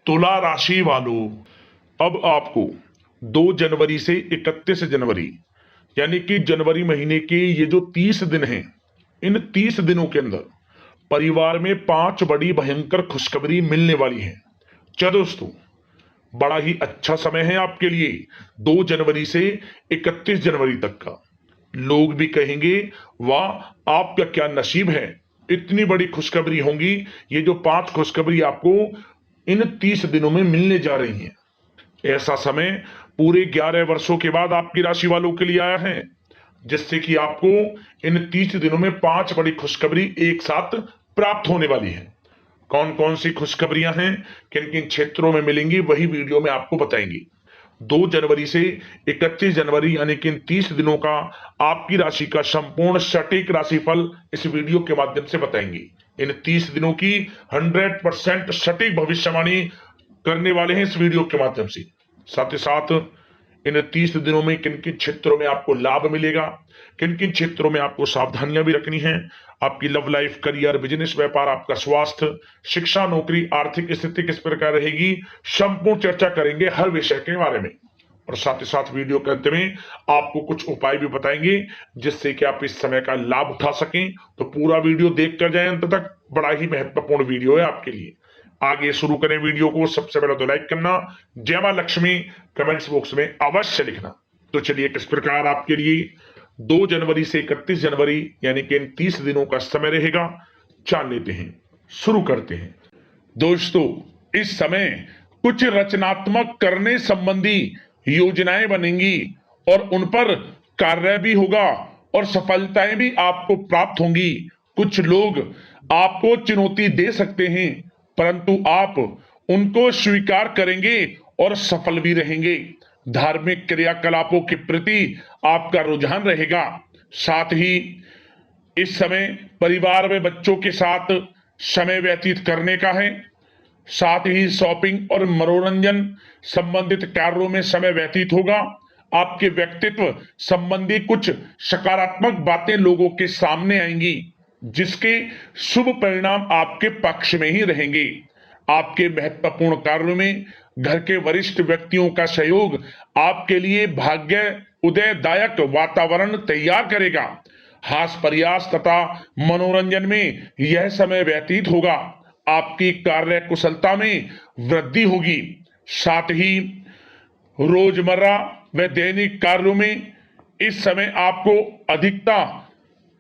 तुला राशि वालों, अब आपको 2 जनवरी से 31 जनवरी यानी कि जनवरी महीने के ये जो 30 दिन हैं, इन 30 दिनों के अंदर परिवार में 5 बड़ी भयंकर खुशखबरी मिलने वाली है। क्या दोस्तों, बड़ा ही अच्छा समय है आपके लिए 2 जनवरी से 31 जनवरी तक का। लोग भी कहेंगे वाह आपका क्या नसीब है, इतनी बड़ी खुशखबरी होंगी। ये जो 5 खुशखबरी आपको इन 30 दिनों में मिलने जा रही हैं, ऐसा समय पूरे 11 वर्षों के बाद आपकी राशि वालों के लिए आया है, जिससे कि आपको इन 30 दिनों में 5 बड़ी खुशखबरी एक साथ प्राप्त होने वाली है। कौन कौन सी खुशखबरियां हैं, किन किन क्षेत्रों में मिलेंगी, वही वीडियो में आपको बताएंगे। 2 जनवरी से 31 जनवरी यानी कि इन 30 दिनों का आपकी राशि का संपूर्ण सटीक राशिफल इस वीडियो के माध्यम से बताएंगे। इन 30 दिनों की 100% सटीक भविष्यवाणी करने वाले हैं इस वीडियो के माध्यम से। साथ ही साथ इन 30 दिनों में किन किन क्षेत्रों में आपको लाभ मिलेगा, किन किन क्षेत्रों में आपको सावधानियां भी रखनी है, आपकी लव लाइफ, करियर, बिजनेस, व्यापार, आपका स्वास्थ्य, शिक्षा, नौकरी, आर्थिक स्थिति किस प्रकार रहेगी, संपूर्ण चर्चा करेंगे हर विषय के बारे में। और साथ ही साथ वीडियो के अंत में आपको कुछ उपाय भी बताएंगे जिससे कि आप इस समय का लाभ उठा सकें। तो पूरा वीडियो देख कर जाए अंत तक, बड़ा ही महत्वपूर्ण वीडियो है आपके लिए। आगे शुरू करें वीडियो को, सबसे पहले तो लाइक करना, जय मां लक्ष्मी कमेंट्स बॉक्स में अवश्य लिखना। तो चलिए किस प्रकार आपके लिए 2 जनवरी से 31 जनवरी यानी कि इन 30 दिनों का समय रहेगा, जान लेते हैं। शुरू करते हैं। दोस्तों, इस समय कुछ रचनात्मक करने संबंधी योजनाएं बनेंगी और उन पर कार्य भी होगा और सफलताएं भी आपको प्राप्त होंगी। कुछ लोग आपको चुनौती दे सकते हैं, परंतु आप उनको स्वीकार करेंगे और सफल भी रहेंगे। धार्मिक क्रियाकलापों के प्रति आपका रुझान रहेगा। साथ ही इस समय परिवार में बच्चों के साथ समय व्यतीत करने का है। साथ ही शॉपिंग और मनोरंजन संबंधित कार्यों में समय व्यतीत होगा। आपके व्यक्तित्व संबंधी कुछ सकारात्मक बातें लोगों के सामने आएंगी, जिसके शुभ परिणाम आपके पक्ष में ही रहेंगे। आपके महत्वपूर्ण कार्यों में घर के वरिष्ठ व्यक्तियों का सहयोग आपके लिए भाग्य उदयदायक वातावरण तैयार करेगा। हास प्रयास तथा मनोरंजन में यह समय व्यतीत होगा। आपकी कार्य कुशलता में वृद्धि होगी। साथ ही रोजमर्रा व दैनिक कार्यों में इस समय आपको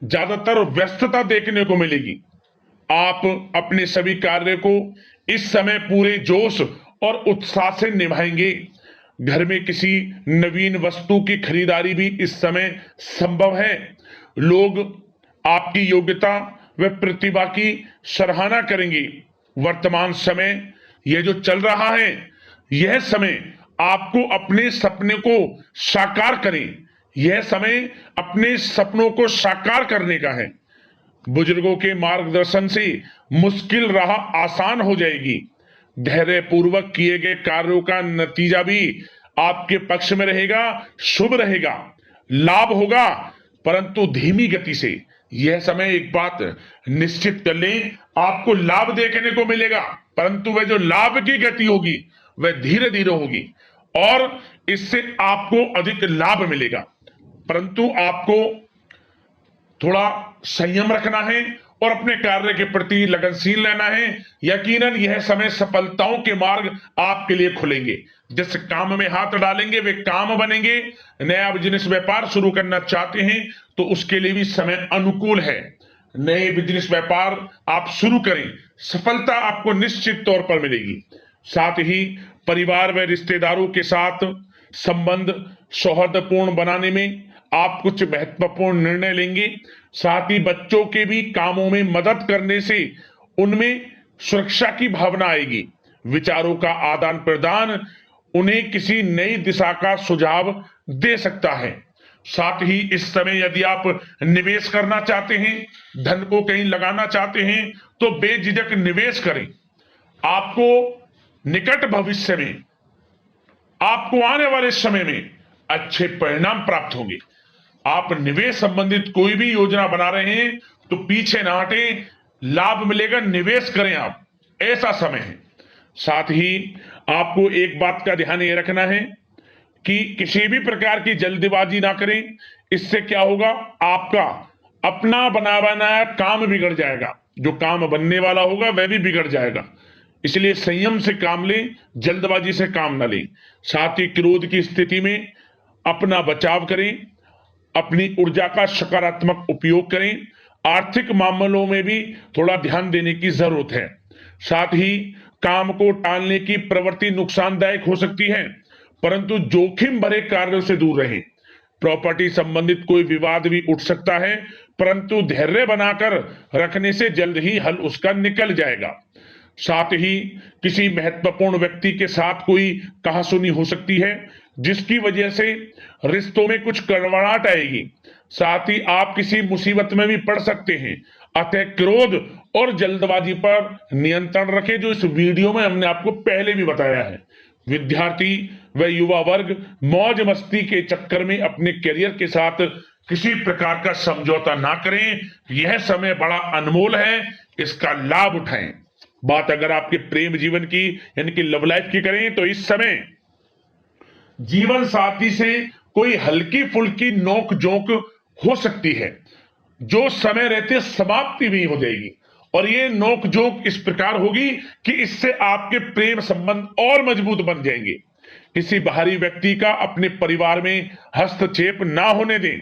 ज्यादातर व्यस्तता देखने को मिलेगी। आप अपने सभी कार्य को इस समय पूरे जोश और उत्साह से निभाएंगे। घर में किसी नवीन वस्तु की खरीदारी भी इस समय संभव है। लोग आपकी योग्यता व प्रतिभा की सराहना करेंगे। वर्तमान समय यह जो चल रहा है, यह समय आपको अपने सपने को साकार करें। यह समय अपने सपनों को साकार करने का है। बुजुर्गों के मार्गदर्शन से मुश्किल राह आसान हो जाएगी। धैर्य पूर्वक किए गए कार्यों का नतीजा भी आपके पक्ष में रहेगा, शुभ रहेगा। लाभ होगा, परंतु धीमी गति से। यह समय एक बात निश्चित कर लें, आपको लाभ देखने को मिलेगा, परंतु वह जो लाभ की गति होगी वह धीरे धीरे होगी और इससे आपको अधिक लाभ मिलेगा। परंतु आपको थोड़ा संयम रखना है और अपने कार्य के प्रति लगनशील रहना है। यकीनन यह समय सफलताओं के मार्ग आपके लिए खुलेंगे। जिस काम में हाथ डालेंगे वे काम बनेंगे। नया बिजनेस व्यापार शुरू करना चाहते हैं तो उसके लिए भी समय अनुकूल है। नए बिजनेस व्यापार आप शुरू करें, सफलता आपको निश्चित तौर पर मिलेगी। साथ ही परिवार व रिश्तेदारों के साथ संबंध सौहार्दपूर्ण बनाने में आप कुछ महत्वपूर्ण निर्णय लेंगे। साथ ही बच्चों के भी कामों में मदद करने से उनमें सुरक्षा की भावना आएगी। विचारों का आदान प्रदान उन्हें किसी नई दिशा का सुझाव दे सकता है। साथ ही इस समय यदि आप निवेश करना चाहते हैं, धन को कहीं लगाना चाहते हैं, तो बेझिझक निवेश करें। आपको निकट भविष्य में, आपको आने वाले समय में अच्छे परिणाम प्राप्त होंगे। आप निवेश संबंधित कोई भी योजना बना रहे हैं तो पीछे ना हटें, लाभ मिलेगा, निवेश करें आप, ऐसा समय है। साथ ही आपको एक बात का ध्यान ये रखना है कि किसी भी प्रकार की जल्दबाजी ना करें। इससे क्या होगा, आपका अपना बना बनाया काम बिगड़ जाएगा, जो काम बनने वाला होगा वह भी बिगड़ जाएगा। इसलिए संयम से काम लें, जल्दबाजी से काम ना लें। साथ ही क्रोध की स्थिति में अपना बचाव करें, अपनी ऊर्जा का सकारात्मक उपयोग करें। आर्थिक मामलों में भी थोड़ा ध्यान देने की जरूरत है। साथ ही काम को टालने की प्रवृत्ति नुकसानदायक हो सकती है, परंतु जोखिम भरे कार्यों से दूर रहें। प्रॉपर्टी संबंधित कोई विवाद भी उठ सकता है, परंतु धैर्य बनाकर रखने से जल्द ही हल उसका निकल जाएगा। साथ ही किसी महत्वपूर्ण व्यक्ति के साथ कोई कहासुनी हो सकती है, जिसकी वजह से रिश्तों में कुछ कड़वाहट आएगी। साथ ही आप किसी मुसीबत में भी पड़ सकते हैं। अतः क्रोध और जल्दबाजी पर नियंत्रण रखें, जो इस वीडियो में हमने आपको पहले भी बताया है। विद्यार्थी व युवा वर्ग मौज मस्ती के चक्कर में अपने करियर के साथ किसी प्रकार का समझौता ना करें। यह समय बड़ा अनमोल है, इसका लाभ उठाएं। बात अगर आपके प्रेम जीवन की यानी कि लव लाइफ की करें, तो इस समय जीवन साथी से कोई हल्की फुल्की नोक झोंक हो सकती है, जो समय रहते समाप्ति भी हो जाएगी। और ये नोक झोंक इस प्रकार होगी कि इससे आपके प्रेम संबंध और मजबूत बन जाएंगे। किसी बाहरी व्यक्ति का अपने परिवार में हस्तक्षेप ना होने दें।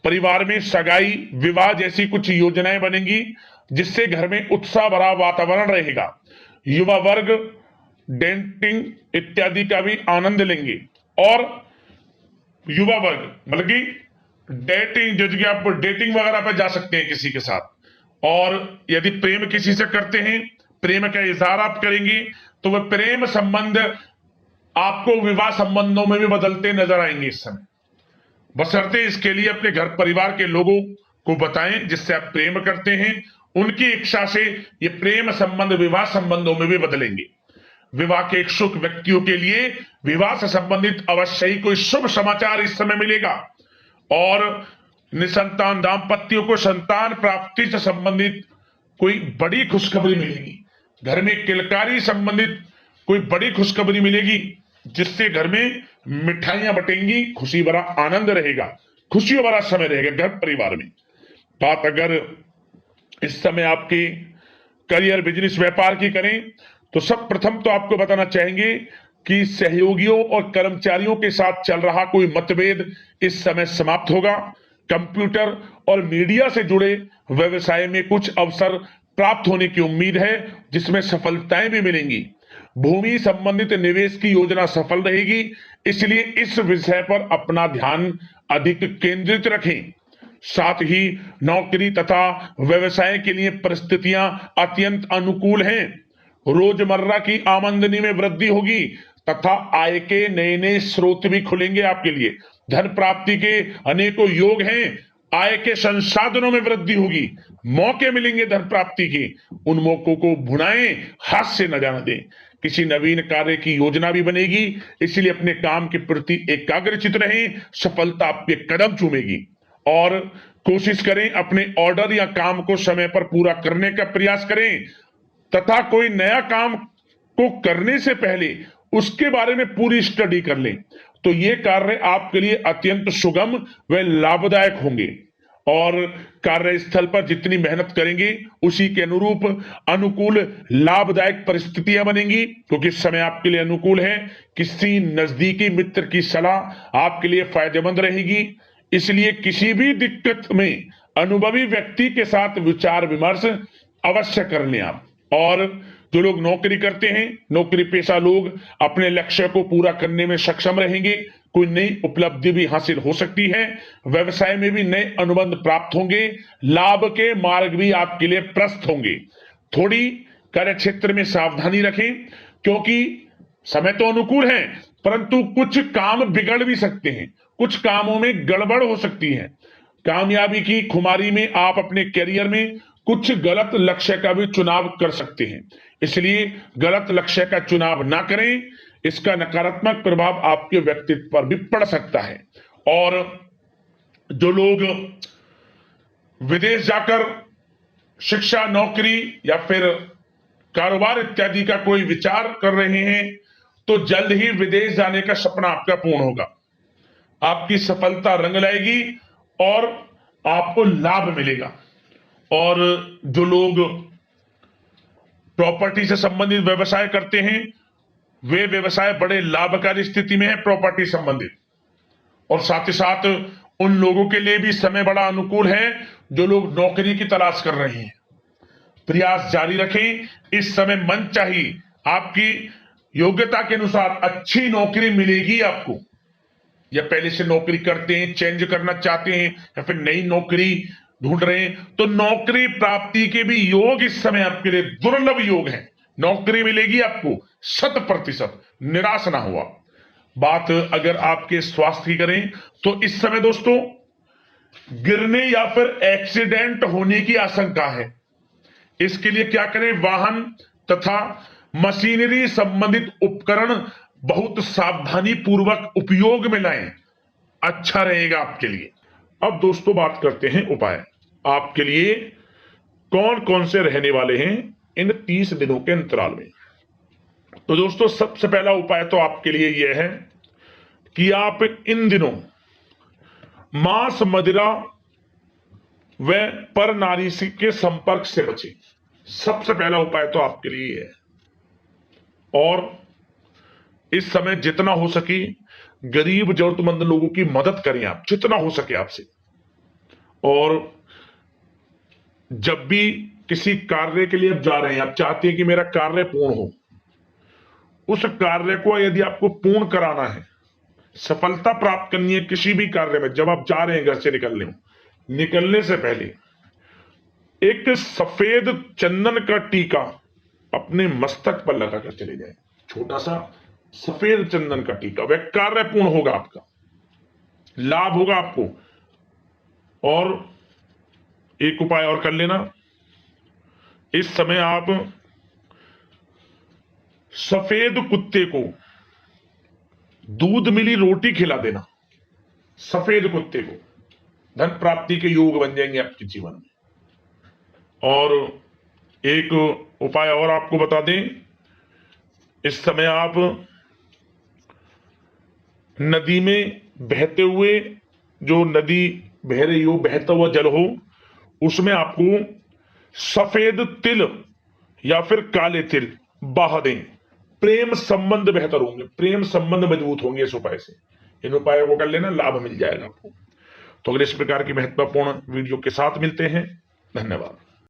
परिवार में सगाई विवाह जैसी कुछ योजनाएं बनेंगी, जिससे घर में उत्साह भरा वातावरण रहेगा। युवा वर्ग डेटिंग इत्यादि का भी आनंद लेंगे। और युवा वर्ग मतलब कि डेटिंग, जैसे कि आप डेटिंग वगैरह पर जा सकते हैं किसी के साथ। और यदि प्रेम किसी से करते हैं, प्रेम का इजहार आप करेंगे, तो वह प्रेम संबंध आपको विवाह संबंधों में भी बदलते नजर आएंगे इस समय। बशर्ते इसके लिए अपने घर परिवार के लोगों को बताएं जिससे आप प्रेम करते हैं। उनकी इच्छा से ये प्रेम संबंध विवाह संबंधों में भी बदलेंगे। विवाह के इच्छुक व्यक्तियों के लिए विवाह से संबंधित अवश्य ही कोई शुभ समाचार इस समय मिलेगा। और निसंतान दाम्पत्यों को संतान प्राप्ति से संबंधित कोई बड़ी खुशखबरी मिलेगी। घर में किलकारी संबंधित कोई बड़ी खुशखबरी मिलेगी, जिससे घर में मिठाइयां बटेंगी, खुशी भरा आनंद रहेगा, खुशियों भरा समय रहेगा घर परिवार में। बात अगर इस समय आपके करियर बिजनेस व्यापार की करें, तो सब प्रथम तो आपको बताना चाहेंगे कि सहयोगियों और कर्मचारियों के साथ चल रहा कोई मतभेद इस समय समाप्त होगा। कंप्यूटर और मीडिया से जुड़े व्यवसाय में कुछ अवसर प्राप्त होने की उम्मीद है, जिसमें सफलताएं भी मिलेंगी। भूमि संबंधित निवेश की योजना सफल रहेगी, इसलिए इस विषय पर अपना ध्यान अधिक केंद्रित रखें। साथ ही नौकरी तथा व्यवसाय के लिए परिस्थितियां अत्यंत अनुकूल हैं। रोजमर्रा की आमदनी में वृद्धि होगी तथा आय के नए नए स्रोत भी खुलेंगे आपके लिए। धन प्राप्ति के अनेकों योग हैं। आय के संसाधनों में वृद्धि होगी, मौके मिलेंगे धन प्राप्ति के। उन मौकों को भुनाएं, हाथ से न जाने दें। किसी नवीन कार्य की योजना भी बनेगी, इसलिए अपने काम के प्रति एकाग्रचित रहें। सफलता आपके कदम चूमेगी। और कोशिश करें अपने ऑर्डर या काम को समय पर पूरा करने का प्रयास करें, तथा कोई नया काम को करने से पहले उसके बारे में पूरी स्टडी कर लें, तो ये कार्य आपके लिए अत्यंत सुगम व लाभदायक होंगे। और कार्यस्थल पर जितनी मेहनत करेंगे, उसी के अनुरूप अनुकूल लाभदायक परिस्थितियां बनेंगी, क्योंकि समय आपके लिए अनुकूल है। किसी नजदीकी मित्र की सलाह आपके लिए फायदेमंद रहेगी, इसलिए किसी भी दिक्कत में अनुभवी व्यक्ति के साथ विचार विमर्श अवश्य कर लें आप। और जो लोग नौकरी करते हैं, नौकरी पेशा लोग अपने लक्ष्य को पूरा करने में सक्षम रहेंगे। कोई नई उपलब्धि भी हासिल हो सकती है। व्यवसाय में भी नए अनुबंध प्राप्त होंगे। लाभ के मार्ग भी आपके लिए प्रशस्त होंगे। थोड़ी कार्य क्षेत्र में सावधानी रखें, क्योंकि समय तो अनुकूल है, परंतु कुछ काम बिगड़ भी सकते हैं, कुछ कामों में गड़बड़ हो सकती है। कामयाबी की खुमारी में आप अपने करियर में कुछ गलत लक्ष्य का भी चुनाव कर सकते हैं, इसलिए गलत लक्ष्य का चुनाव ना करें। इसका नकारात्मक प्रभाव आपके व्यक्तित्व पर भी पड़ सकता है। और जो लोग विदेश जाकर शिक्षा, नौकरी या फिर कारोबार इत्यादि का कोई विचार कर रहे हैं तो जल्द ही विदेश जाने का सपना आपका पूर्ण होगा। आपकी सफलता रंग लाएगी और आपको लाभ मिलेगा। और जो लोग प्रॉपर्टी से संबंधित व्यवसाय करते हैं वे व्यवसाय बड़े लाभकारी स्थिति में है प्रॉपर्टी संबंधित। और साथ ही साथ उन लोगों के लिए भी समय बड़ा अनुकूल है जो लोग नौकरी की तलाश कर रहे हैं। प्रयास जारी रखें, इस समय मन चाहिए आपकी योग्यता के अनुसार अच्छी नौकरी मिलेगी आपको। या पहले से नौकरी करते हैं, चेंज करना चाहते हैं या फिर नई नौकरी ढूंढ रहे हैं तो नौकरी प्राप्ति के भी योग इस समय आपके लिए दुर्लभ योग है। नौकरी मिलेगी आपको 100%, निराश ना हुआ। बात अगर आपके स्वास्थ्य की करें तो इस समय दोस्तों गिरने या फिर एक्सीडेंट होने की आशंका है। इसके लिए क्या करें, वाहन तथा मशीनरी संबंधित उपकरण बहुत सावधानी पूर्वक उपयोग में लाएं, अच्छा रहेगा आपके लिए। अब दोस्तों बात करते हैं उपाय आपके लिए कौन कौन से रहने वाले हैं इन 30 दिनों के अंतराल में। तो दोस्तों सबसे पहला उपाय तो आपके लिए यह है कि आप इन दिनों मांस, मदिरा व पर नारी के संपर्क से बचें। सबसे पहला उपाय तो आपके लिए है। और इस समय जितना हो सके गरीब जरूरतमंद लोगों की मदद करें आप, जितना हो सके आपसे। और जब भी किसी कार्य के लिए आप जा रहे हैं, आप चाहते हैं कि मेरा कार्य पूर्ण हो, उस कार्य को यदि आपको पूर्ण कराना है, सफलता प्राप्त करनी है किसी भी कार्य में, जब आप जा रहे हैं घर से निकलने से पहले एक सफेद चंदन का टीका अपने मस्तक पर लगाकर चले जाए। छोटा सा सफेद चंदन का टीका, वह कार्य पूर्ण होगा, आपका लाभ होगा आपको। और एक उपाय और कर लेना, इस समय आप सफेद कुत्ते को दूध मिली रोटी खिला देना। सफेद कुत्ते को, धन प्राप्ति के योग बन जाएंगे आपके जीवन में। और एक उपाय और आपको बता दें, इस समय आप नदी में बहते हुए, जो नदी बह रही हो, बहता हुआ जल हो, उसमें आपको सफेद तिल या फिर काले तिल बहा दें। प्रेम संबंध बेहतर होंगे, प्रेम संबंध मजबूत होंगे इस उपाय से। इन उपायों को कर लेना, लाभ मिल जाएगा आपको। तो अगले इस प्रकार की महत्वपूर्ण वीडियो के साथ मिलते हैं। धन्यवाद।